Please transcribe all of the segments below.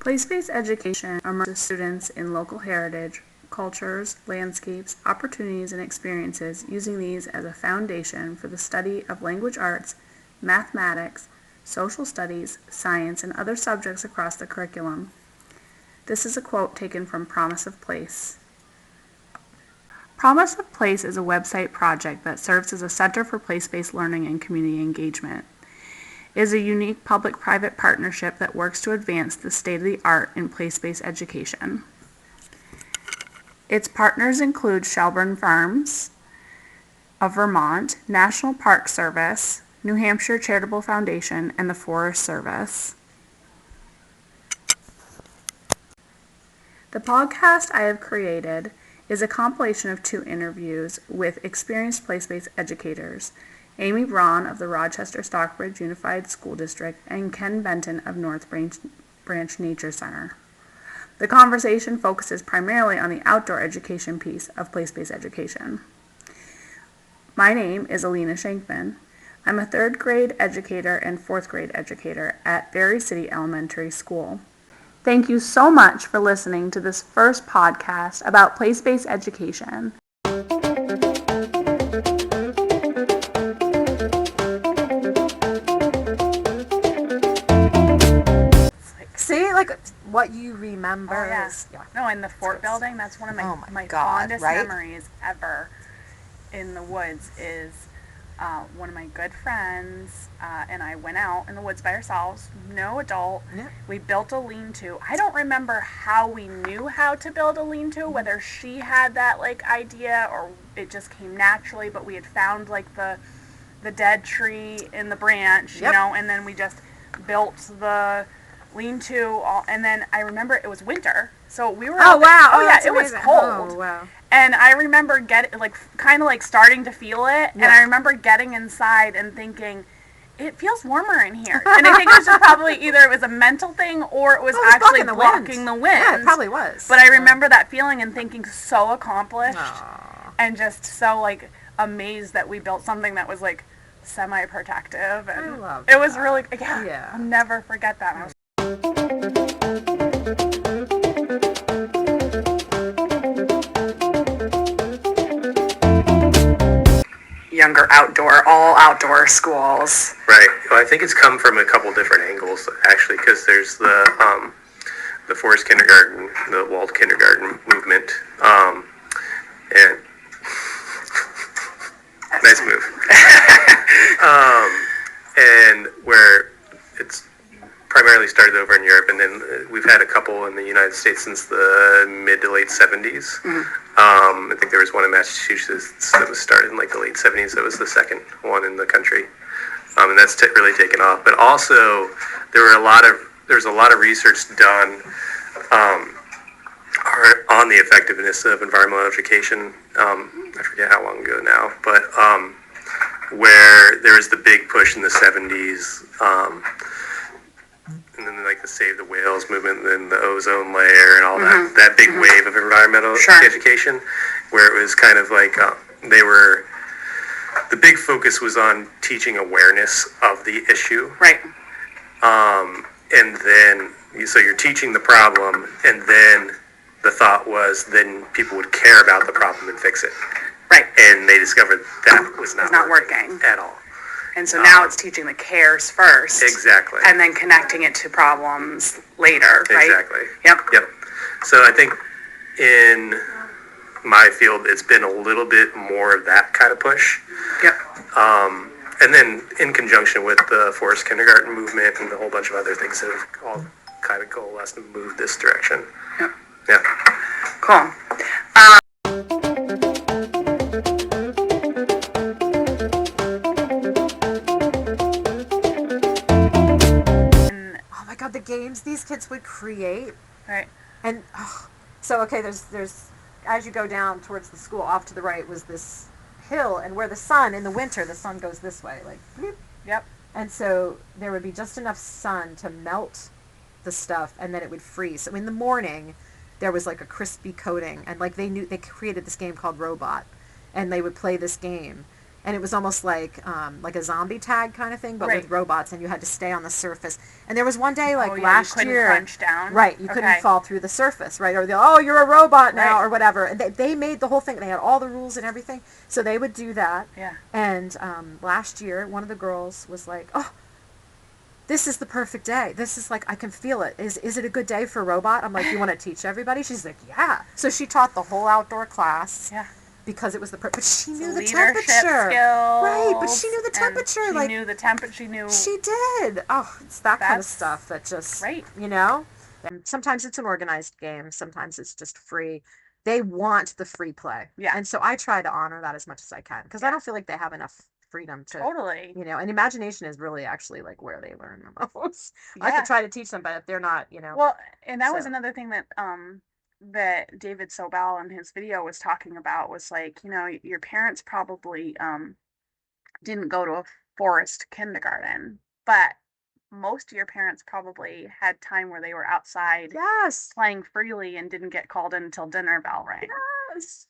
Place-based education immerses students in local heritage, cultures, landscapes, opportunities, and experiences, using these as a foundation for the study of language arts, mathematics, social studies, science, and other subjects across the curriculum. This is a quote taken from Promise of Place. Promise of Place is a website project that serves as a center for place-based learning and community engagement. It is a unique public-private partnership that works to advance the state-of-the-art in place-based education. Its partners include Shelburne Farms of Vermont, National Park Service, New Hampshire Charitable Foundation, and the Forest Service. The podcast I have created is a compilation of 2 interviews with experienced place-based educators, Amy Braun of the Rochester Stockbridge Unified School District and Ken Benton of North Branch Nature Center. The conversation focuses primarily on the outdoor education piece of place-based education. My name is Alina Shankman. I'm a 3rd grade educator and 4th grade educator at Berry City Elementary School. Thank you so much for listening to this first podcast about place-based education. See, like what you remember. Oh, yeah. No, in the fort building, that's one of my fondest right? memories ever in the woods is one of my good friends and I went out in the woods by ourselves, no adult. Yeah. We built a lean-to. I don't remember how we knew how to build a lean-to, whether she had that idea or it just came naturally, but we had found the dead tree in the branch, Yep. and then we just built the lean-to, and then I remember it was winter, so we were out there. Wow. Oh, yeah, that's it was amazing. cold. Oh, wow. And I remember kind of starting to feel it, and I remember getting inside and thinking, it feels warmer in here. And I think it was just probably either it was a mental thing or it was actually blocking the wind. Yeah, it probably was. But I remember that feeling and thinking so accomplished. Aww. And just so amazed that we built something that was semi-protective. And I love it was that. really, I'll never forget that. Younger all outdoor schools. Right. Well, I think it's come from a couple different angles, actually, because there's the forest kindergarten, the walled kindergarten movement, and nice move, and where it's primarily started over in Europe, and then we've had a couple in the United States since the mid to late 70s. I think there was one in Massachusetts that was started in the late 70s. That was the second one in the country, and that's really taken off. But also, there's a lot of research done on the effectiveness of environmental education. I forget how long ago now, but where there was the big push in the 70s. And then the Save the Whales movement, and then the ozone layer, and all that big wave of environmental education, where it was kind of the big focus was on teaching awareness of the issue. Right. And then, so you're teaching the problem, and then the thought was then people would care about the problem and fix it. Right. And they discovered that was not working at all. And so now it's teaching the cares first. Exactly. And then connecting it to problems later, right? Exactly. Yep. So I think in my field, it's been a little bit more of that kind of push. Yep. And then in conjunction with the forest kindergarten movement and a whole bunch of other things that have all kind of coalesced and moved this direction. Yep. Yeah. Cool. The games these kids would create, right? And there's as you go down towards the school, off to the right was this hill, and where in the winter the sun goes this way, bloop. Yep. And so there would be just enough sun to melt the stuff, and then it would freeze. So in the morning there was a crispy coating, and they created this game called Robot, and they would play this game. and it was almost like a zombie tag kind of thing, but with robots, and you had to stay on the surface. And there was one day, like last you couldn't year, crunch down. right? You couldn't fall through the surface, right? Or you're a robot now, or whatever. And they made the whole thing. They had all the rules and everything, so they would do that. Yeah. And last year, one of the girls was like, "Oh, this is the perfect day. This is like, I can feel it. Is it a good day for a robot?" I'm like, "You want to teach everybody?" She's like, "Yeah." So she taught the whole outdoor class. Yeah. Because it was but she knew the Leadership temperature. skills, Right, but she knew the temperature. She knew the temperature. She did. Oh, it's that kind of stuff that just, you know? And sometimes it's an organized game. Sometimes it's just free. They want the free play. Yeah. And so I try to honor that as much as I can, because I don't feel like they have enough freedom to, you know, and imagination is really actually like where they learn the most. Yeah. I could try to teach them, but if they're not, you know. Well, and that was another thing that that David Sobel in his video was talking about, was like, you know, your parents probably didn't go to a forest kindergarten, but most of your parents probably had time where they were outside playing freely and didn't get called in until dinner bell rang.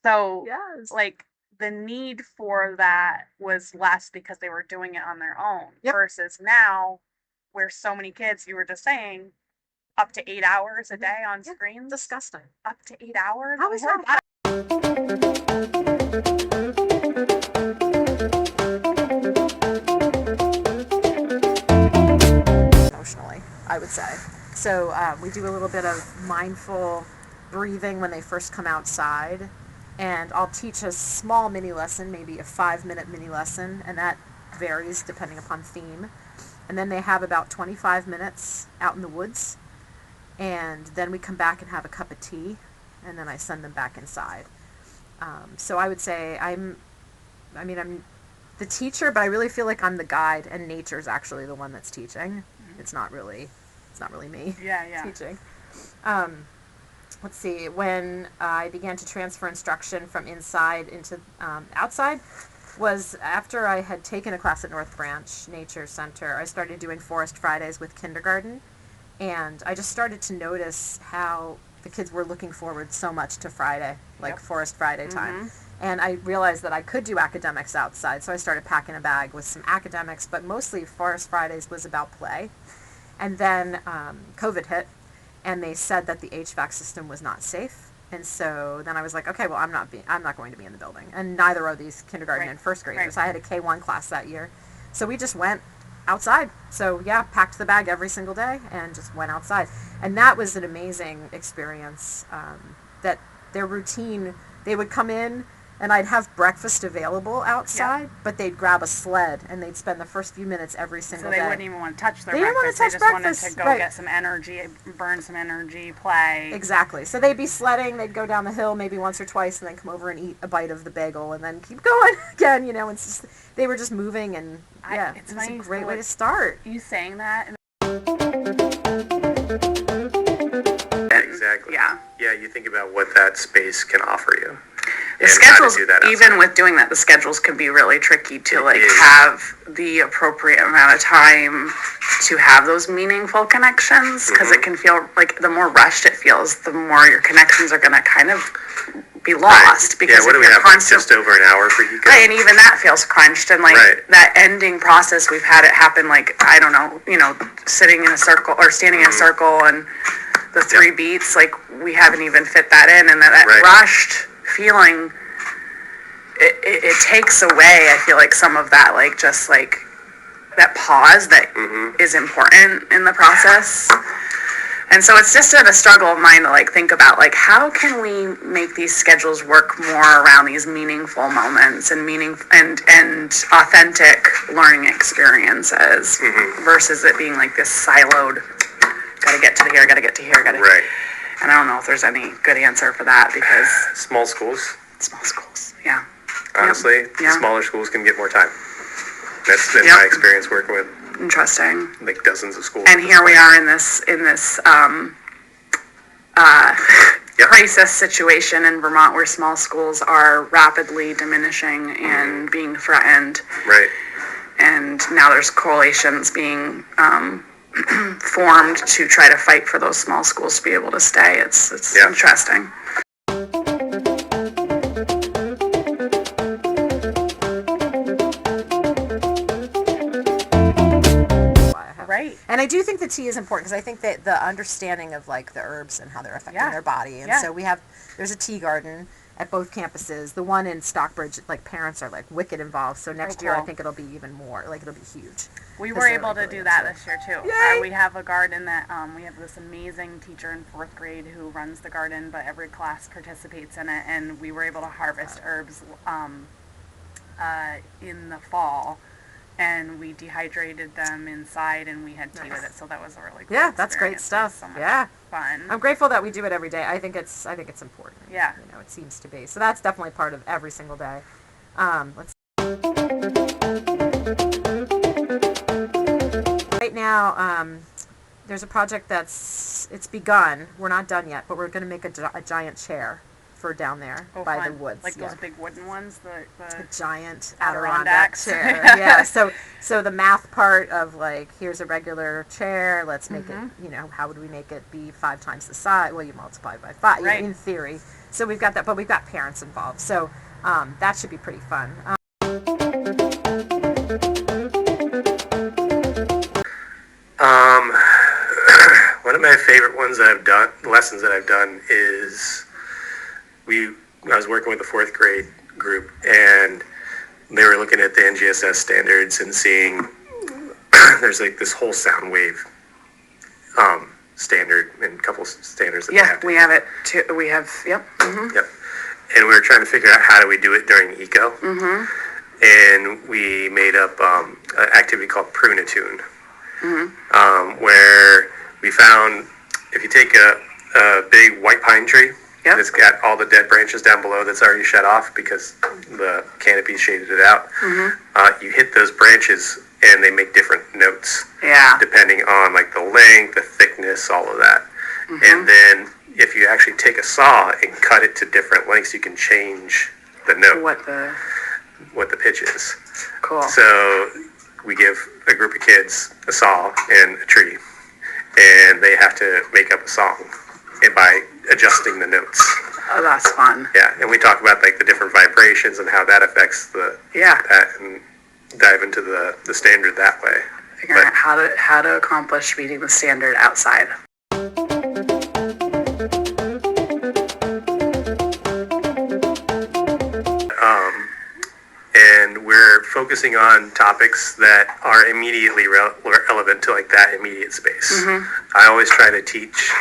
So like the need for that was less because they were doing it on their own versus now where so many kids, you were just saying, up to 8 hours a day on screens. Disgusting. Up to 8 hours? How is that? Emotionally, I would say. So we do a little bit of mindful breathing when they first come outside. And I'll teach a small mini lesson, maybe a 5-minute mini lesson, and that varies depending upon theme. And then they have about 25 minutes out in the woods. And then we come back and have a cup of tea, and then I send them back inside. So I would say I'm the teacher, but I really feel like I'm the guide, and nature's actually the one that's teaching. Mm-hmm. It's not really me. Teaching. Let's see. When I began to transfer instruction from inside into outside, was after I had taken a class at North Branch Nature Center. I started doing Forest Fridays with kindergarten. And I just started to notice how the kids were looking forward so much to Friday, like Forest Friday time. Mm-hmm. And I realized that I could do academics outside, so I started packing a bag with some academics, but mostly Forest Fridays was about play. And then COVID hit, and they said that the HVAC system was not safe. And so then I was like, okay, well, I'm not going to be in the building. And neither are these kindergarten and first graders. I had a K1 class that year. So we just went outside. So packed the bag every single day and just went outside. And that was an amazing experience. That their routine, they would come in and I'd have breakfast available outside, but they'd grab a sled and they'd spend the first few minutes every single day. So they wouldn't even want to touch their breakfast. They just wanted to go get some energy, burn some energy, play. Exactly. So they'd be sledding, they'd go down the hill maybe once or twice and then come over and eat a bite of the bagel and then keep going again, you know. It's just, they were just moving and it was a great way to start. You saying that? Exactly. Yeah, you think about what that space can offer you. The schedules, even with doing that, the schedules can be really tricky to have the appropriate amount of time to have those meaningful connections, because it can feel like the more rushed it feels, the more your connections are going to kind of be lost. Because what do we have? Just over an hour for you guys. Right, and even that feels crunched, and that ending process, we've had it happen sitting in a circle or standing in a circle and the 3 beats, we haven't even fit that in, and that rushed feeling, it takes away, I feel like, some of that, that pause that is important in the process. And so it's just a struggle of mine to think about, how can we make these schedules work more around these meaningful moments and and authentic learning experiences versus it being this siloed, gotta get to here, gotta get to here, Right. And I don't know if there's any good answer for that, because Small schools, yeah. honestly, smaller schools can get more time. That's been my experience working with Interesting. Dozens of schools. And here we are in this crisis situation in Vermont, where small schools are rapidly diminishing and being threatened. Right. And now there's coalitions being formed to try to fight for those small schools to be able to stay. It's interesting. Right. And I do think the tea is important because I think that the understanding of like the herbs and how they're affecting their body. And so there's a tea garden at both campuses. The one in Stockbridge, like parents are like wicked involved. So next year I think it'll be even more, like it'll be huge. We were able to do that this year too. We have a garden that we have this amazing teacher in 4th grade who runs the garden, but every class participates in it, and we were able to harvest herbs in the fall, and we dehydrated them inside, and we had tea with it. So that was a really cool that's great stuff. So much fun. I'm grateful that we do it every day. I think it's important. Yeah, you know, it seems to be. So that's definitely part of every single day. Let's. Right now, there's a project it's begun. We're not done yet, but we're going to make a giant chair for down there by fun. the woods. Like those big wooden ones? The giant Adirondack chair. Yeah, so the math part of like, here's a regular chair, let's make it, you know, how would we make it be 5 times the size? Well, you multiply by 5, right. In theory. So we've got that, but we've got parents involved. So that should be pretty fun. One of my favorite lessons that I've done is I was working with a 4th grade group, and they were looking at the NGSS standards and seeing there's like this whole sound wave standard and a couple standards that they have. We have it too. We have, Yep. And we were trying to figure out how do we do it during eco. And we made up an activity called Prunatune, where we found if you take a big white pine tree, it's got all the dead branches down below that's already shut off because the canopy shaded it out. You hit those branches and they make different notes depending on like the length, the thickness, all of that. And then if you actually take a saw and cut it to different lengths, you can change the note, what the pitch is. Cool. So we give a group of kids a saw and a tree, and they have to make up a song by adjusting the notes. Oh, that's fun. Yeah, and we talk about like the different vibrations and how that affects that, and dive into the standard that way. Figuring out how to accomplish meeting the standard outside. And we're focusing on topics that are immediately relevant to like that immediate space. I always try to teach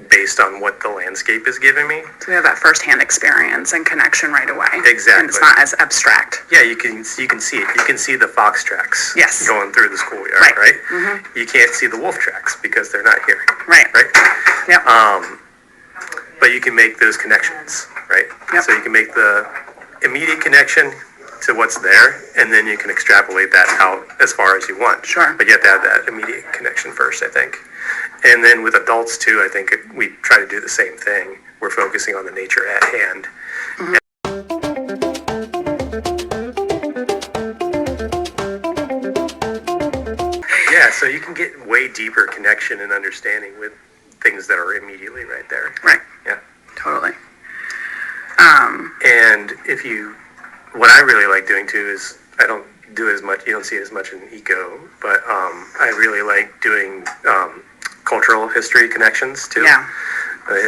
based on what the landscape is giving me. So we have that firsthand experience and connection right away. Exactly. And it's not as abstract. Yeah, you can see it. You can see the fox tracks going through the schoolyard, right? You can't see the wolf tracks because they're not here. Right. Yep. But you can make those connections, right? Yep. So you can make the immediate connection to what's there, and then you can extrapolate that out as far as you want. Sure. But you have to have that immediate connection first, I think. And then with adults too, I think we try to do the same thing. We're focusing on the nature at hand. Yeah, so you can get way deeper connection and understanding with things that are immediately right there. Right. Yeah. Totally. And what I really like doing too is, I don't do as much, you don't see it as much in eco, but I really like doing cultural history connections too. Yeah.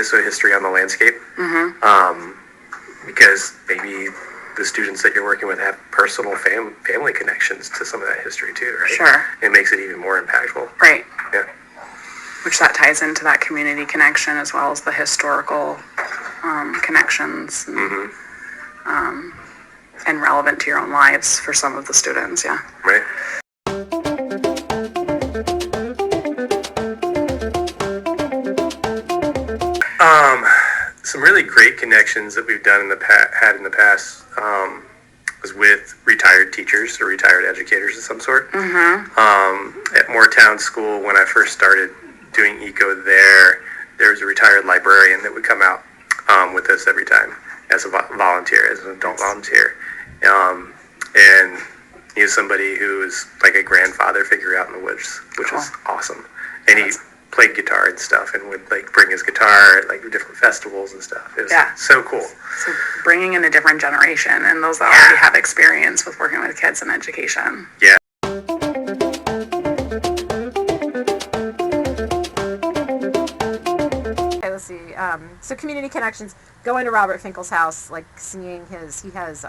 So history on the landscape. Because maybe the students that you're working with have personal family connections to some of that history too, right? Sure. It makes it even more impactful. Right. Yeah. Which that ties into that community connection as well as the historical connections and relevant to your own lives for some of the students, yeah. Right. Some really great connections that we've done in the past was with retired teachers or retired educators of some sort. At Moortown School, when I first started doing eco there was a retired librarian that would come out with us every time as a volunteer, as an adult volunteer. And he was somebody who was like a grandfather figure out in the woods, which was awesome. And he played guitar and stuff and would like bring his guitar at like different festivals and stuff. It was so cool. So bringing in a different generation and those that already have experience with working with kids in education. Yeah. so community connections, going to Robert Finkel's house, like seeing he has,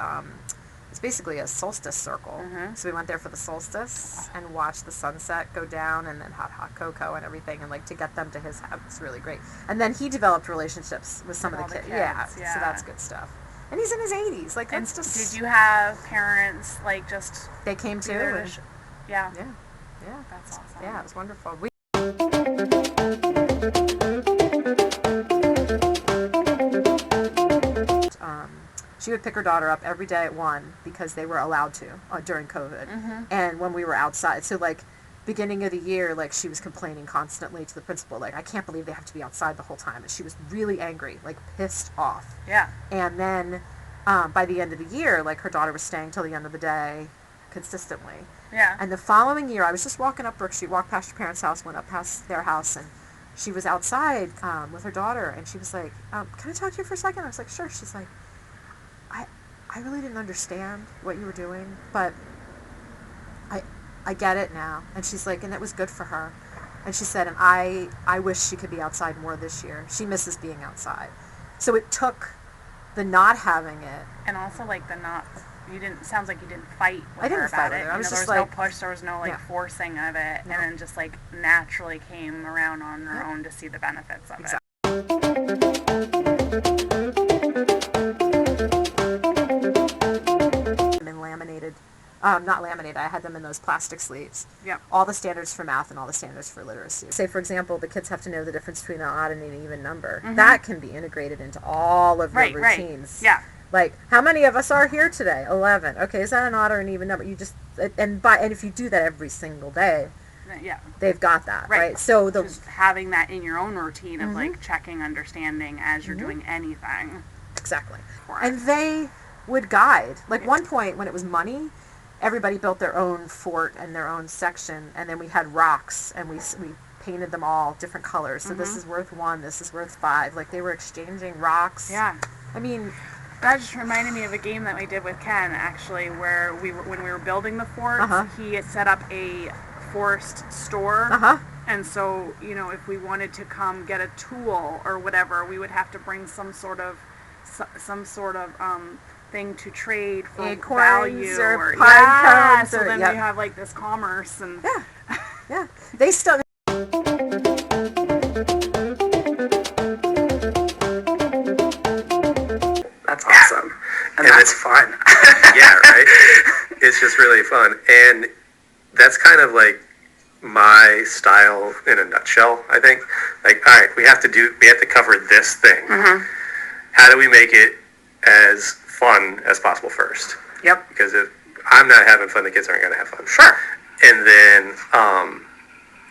it's basically a solstice circle. So we went there for the solstice and watched the sunset go down and then hot cocoa and everything, and like to get them to his house. It's really great. And then he developed relationships with some of the kids. Yeah, so that's good stuff. And he's in his 80s. Like, that's just... Did you have parents, like, just... They came too. Yeah. That's awesome. Yeah, it was wonderful. She would pick her daughter up every day at 1 because they were allowed to during COVID. And when we were outside, so like beginning of the year, like she was complaining constantly to the principal, like, I can't believe they have to be outside the whole time. And she was really angry, like pissed off. Yeah. And then by the end of the year, like her daughter was staying till the end of the day consistently. Yeah. And the following year, I was just walking up Brook Street, walked past your parents' house, went up past their house, and she was outside with her daughter, and she was like, can I talk to you for a second? I was like, sure. She's like, I really didn't understand what you were doing, but I get it now. And she's like, and it was good for her. And she said, and I wish she could be outside more this year. She misses being outside. So it took the not having it. And also, like, sounds like you didn't fight with I didn't her fight about with it. her. I was there just was like, no push, there was no, like, forcing of it. No. And then just, like, naturally came around on her own to see the benefits of it. Not laminated, I had them in those plastic sleeves. Yep. All the standards for math and all the standards for literacy. Say, for example, the kids have to know the difference between an odd and an even number. That can be integrated into all of your routines. Right. Yeah. Like, how many of us are here today? 11. Okay, is that an odd or an even number? You just, and if you do that every single day, they've got that, right? So just having that in your own routine of like checking, understanding as you're doing anything. Exactly. And they would guide. Like one point when it was money, everybody built their own fort and their own section, and then we had rocks, and we painted them all different colors. So this is worth 1, this is worth 5. Like they were exchanging rocks. Yeah. I mean, that just reminded me of a game that we did with Ken, actually, where when we were building the fort, he had set up a forest store. And so, if we wanted to come get a tool or whatever, we would have to bring some sort of thing to trade for value or pine cones. So then we have like this commerce and they still. That's awesome, and that's fun. Yeah, right. It's just really fun, and that's kind of like my style in a nutshell. I think, like, all right, we have to cover this thing. How do we make it as fun as possible first? Yep. Because if I'm not having fun, the kids aren't going to have fun. Sure. And then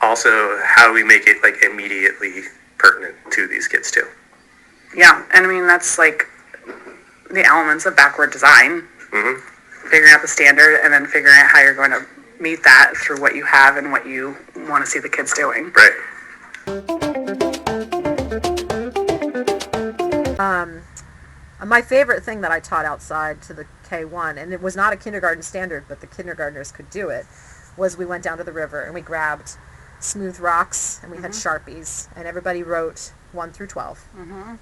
also, how do we make it like immediately pertinent to these kids too? Yeah, and I mean that's like the elements of backward design. Figuring out the standard and then figuring out how you're going to meet that through what you have and what you want to see the kids doing. Right. My favorite thing that I taught outside to the K1, and it was not a kindergarten standard, but the kindergartners could do it, was we went down to the river and we grabbed smooth rocks and we had Sharpies, and everybody wrote 1 through 12.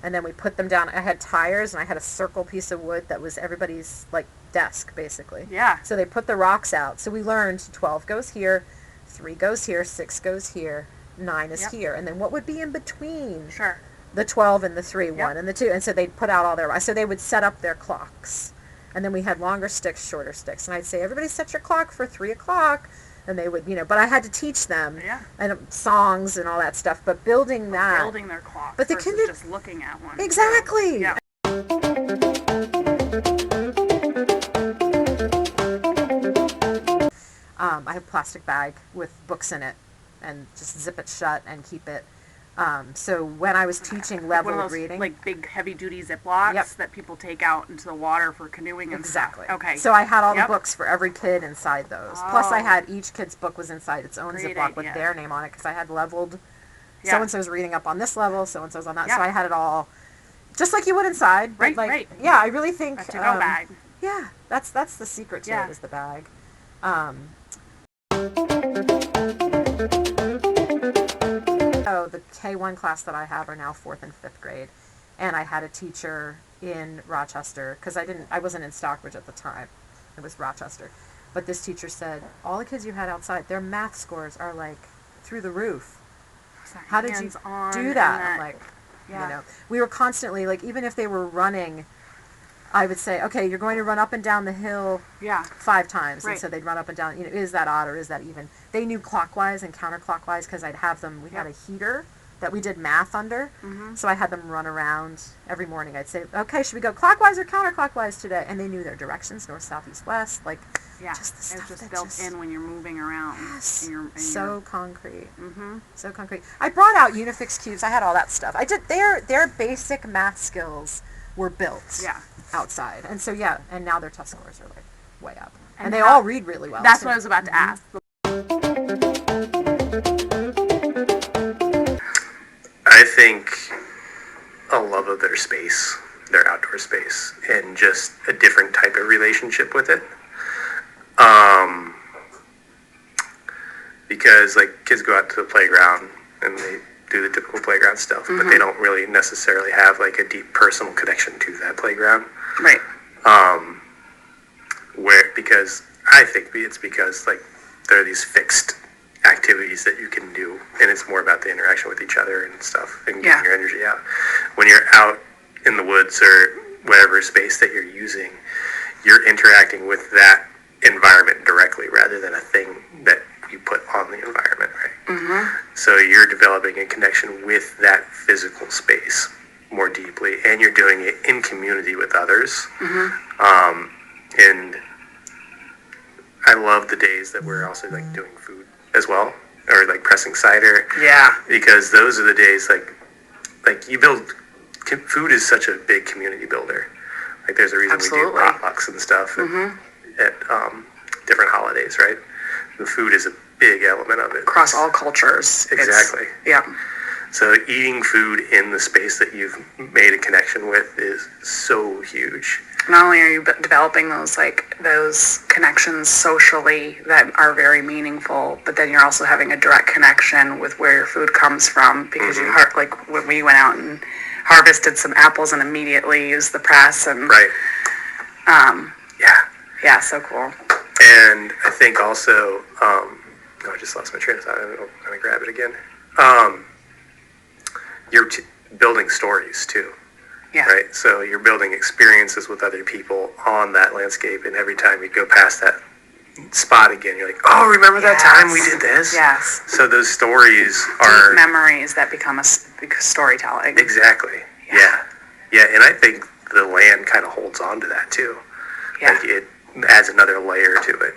And then we put them down. I had tires and I had a circle piece of wood that was everybody's like desk basically. Yeah. So they put the rocks out. So we learned 12 goes here, 3 goes here, 6 goes here, 9 is here. And then what would be in between? Sure. The 12 and the 3, 1 and the 2. And so they'd put out all their, so they would set up their clocks. And then we had longer sticks, shorter sticks. And I'd say, everybody set your clock for 3 o'clock. And they would, but I had to teach them and songs and all that stuff. But building that. Building their clock but the versus kids just looking at one. Exactly. Yeah. I have a plastic bag with books in it and just zip it shut and keep it. So when I was teaching level reading, like big heavy duty Ziplocs that people take out into the water for canoeing and stuff. Okay. So I had all the books for every kid inside those. Plus I had each kid's book was inside its own Great Ziploc with idea. their name on it because I had leveled. So and so's reading up on this level, so and so's on that. So I had it all, just like you would inside. But Right. Yeah, I really think A to-go bag. Yeah, that's the secret to it is the bag. the K1 class that I have are now 4th and 5th grade. And I had a teacher in Rochester, because I wasn't in Stockbridge at the time. It was Rochester. But this teacher said, all the kids you had outside, their math scores are like through the roof. How did you do that? I'm like, we were constantly, like, even if they were running, I would say, okay, you're going to run up and down the hill 5 times. Right. And so they'd run up and down, is that odd or is that even? They knew clockwise and counterclockwise because I'd have them, we had a heater that we did math under. So I had them run around every morning. I'd say, okay, should we go clockwise or counterclockwise today? And they knew their directions, north, south, east, west. Like, just the stuff it's just built in when you're moving around. Yes. So concrete. So concrete. I brought out Unifix cubes. I had all that stuff. I did their basic math skills were built outside. And so and now their test scores are like way up. And they all read really well. That's what I was about to ask. I think a love of their space, their outdoor space, and just a different type of relationship with it. Because like kids go out to the playground and they do the typical playground stuff, but they don't really necessarily have like a deep personal connection to that playground. Right. Because I think it's because like there are these fixed activities that you can do, and it's more about the interaction with each other and stuff and getting your energy out. When you're out in the woods or whatever space that you're using, you're interacting with that environment directly rather than a thing that you put on the environment, right? So you're developing a connection with that physical space more deeply, and you're doing it in community with others. And I love the days that we're also like doing food as well, or like pressing cider. Yeah. Because those are the days like you build, food is such a big community builder. Like there's a reason we do potlucks and stuff at different holidays, right? The food is a big element of it. Across all cultures. Exactly. Yeah. So eating food in the space that you've made a connection with is so huge. Not only are you developing those connections socially that are very meaningful, but then you're also having a direct connection with where your food comes from, because you like when we went out and harvested some apples and immediately used the press and yeah, so cool. And I think also I just lost my train of thought. I'm gonna grab it again. You're building stories too. Yeah. Right. So you're building experiences with other people on that landscape, and every time you go past that spot again, you're like, oh, remember that time we did this? Yes. So those stories are deep memories that become storytelling. Exactly. Yeah. And I think the land kind of holds on to that too. Yeah. Like it adds another layer to it.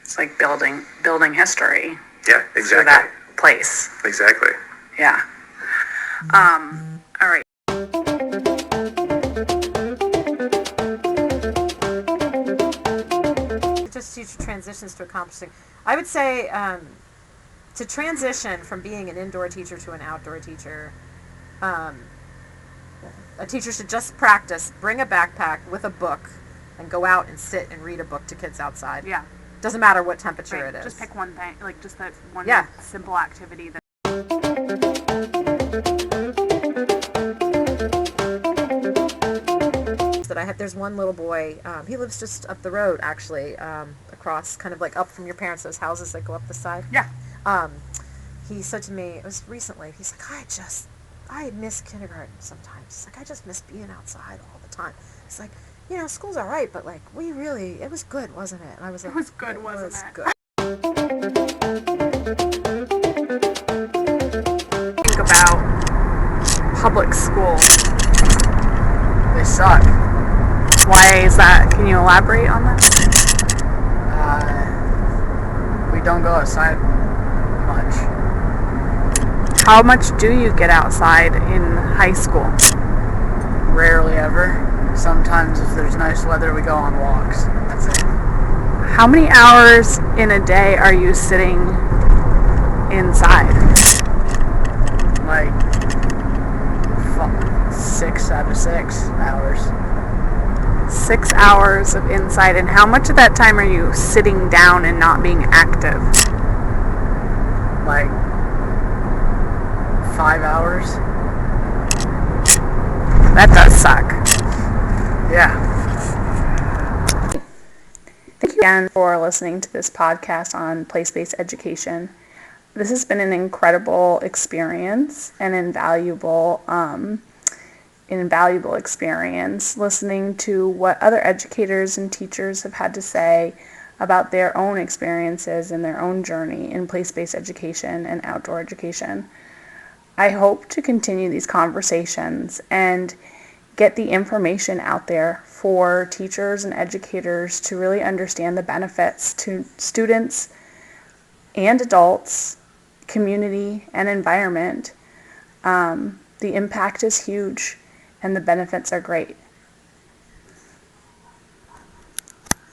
It's like building history. Yeah, exactly. Through that place. Exactly. Yeah. All right. Just teacher transitions to accomplishing. I would say to transition from being an indoor teacher to an outdoor teacher, a teacher should just practice, bring a backpack with a book, and go out and sit and read a book to kids outside. Yeah. Doesn't matter what temperature it is. Just pick one thing, like just that one simple activity that. That I have. There's one little boy. He lives just up the road, actually, across, kind of like up from your parents' those houses that go up the side. Yeah. He said to me, it was recently. He's like, I miss kindergarten sometimes. He's like, I just miss being outside all the time. It's like, school's all right, but like it was good, wasn't it? And I was like, it was good, wasn't it? Good. Think about public school. They suck. Why is that? Can you elaborate on that? We don't go outside much. How much do you get outside in high school? Rarely ever. Sometimes if there's nice weather, we go on walks. That's it. How many hours in a day are you sitting inside? Like 6 out of 6 hours. 6 hours of inside, and how much of that time are you sitting down and not being active? Like 5 That does suck. Yeah. Thank you again for listening to this podcast on place-based education. This has been an incredible experience and invaluable experience listening to what other educators and teachers have had to say about their own experiences and their own journey in place-based education and outdoor education. I hope to continue these conversations and get the information out there for teachers and educators to really understand the benefits to students and adults, community, and environment. The impact is huge and the benefits are great.